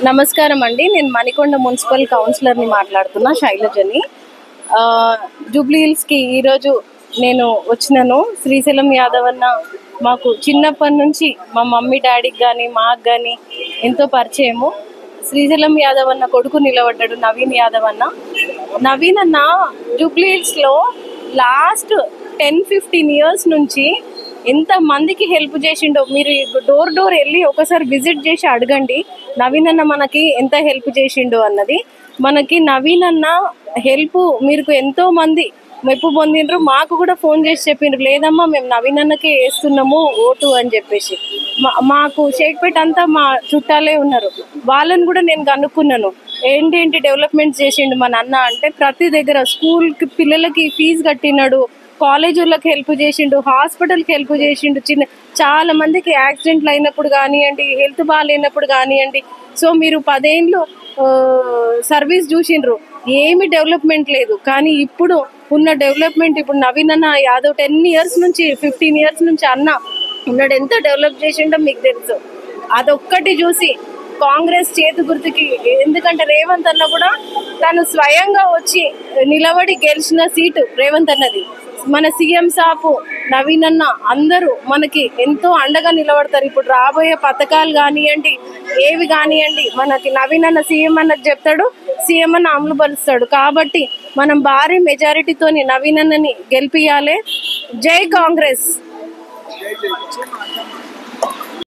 నమస్కారం అండి. నేను మణికొండ మున్సిపల్ కౌన్సిలర్ని మాట్లాడుతున్నా, శైలజని. జూబ్లీ హిల్స్కి ఈరోజు నేను వచ్చినాను. శ్రీశైలం యాదవ్ అన్న మాకు చిన్నప్పటి నుంచి మా మమ్మీ డాడీకి కానీ మాకు కానీ ఎంతో పరిచయము. శ్రీశైలం యాదవ్ అన్న కొడుకు నిలబడ్డాడు, నవీన్ యాదవ్ అన్న. నవీన్ అన్న జూబ్లీ హిల్స్లో లాస్ట్ 10-15 ఇయర్స్ నుంచి ఎంత మందికి హెల్ప్ చేసిండో మీరు డోర్ డోర్ వెళ్ళి ఒకసారి విజిట్ చేసి అడగండి నవీన్ అన్న మనకి ఎంత హెల్ప్ చేసిండో అన్నది. మనకి నవీన్ అన్న హెల్ప్ మీరు ఎంతో మంది మెప్పు పొందిండ్రు. మాకు కూడా ఫోన్ చేసి చెప్పిండ్రు, లేదమ్మా మేము నవీన్ అన్నకే వేస్తున్నాము ఓటు అని చెప్పేసి. మాకు షేక్పేట అంతా మా చుట్టాలే ఉన్నారు, వాళ్ళని కూడా నేను కనుక్కున్నాను. ఏంటి డెవలప్మెంట్ చేసిండు మన అన్న అంటే, ప్రతి దగ్గర స్కూల్కి పిల్లలకి ఫీజు కట్టినాడు, కాలేజీలకు హెల్ప్ చేసిండు, హాస్పిటల్కి హెల్ప్ చేసిండు, చాలా మందికి యాక్సిడెంట్లు అయినప్పుడు కానివ్వండి, హెల్త్ బాగాలేనప్పుడు కానివ్వండి. సో మీరు 10 ఏళ్ళు సర్వీస్ చూసిండ్రు, ఏమి డెవలప్మెంట్ లేదు. కానీ ఇప్పుడు ఉన్న డెవలప్మెంట్, ఇప్పుడు నవీన్ అన్న యాదవ్ 10 ఇయర్స్ నుంచి 15 ఇయర్స్ నుంచి అన్న ఉన్నాడు, ఎంత డెవలప్ చేసిండో మీకు తెలుసు. అదొక్కటి చూసి కాంగ్రెస్ చేతి గుర్తుకి, ఎందుకంటే రేవంత్ అన్న కూడా తను స్వయంగా వచ్చి నిలబడి గెలిచిన సీటు రేవంత్ అన్నది. మన సీఎం సాపు నవీన్ అన్న అందరూ మనకి ఎంతో అండగా నిలబడతారు. ఇప్పుడు రాబోయే పథకాలు కానివ్వండి, ఏవి కానివ్వండి, మనకి నవీన్ అన్న సీఎం అన్నది చెప్తాడు, సీఎం అన్న అమలు పరుస్తాడు. కాబట్టి మనం భారీ మెజారిటీతోని నవీన్ అన్నని గెలిపియాలి. జై కాంగ్రెస్.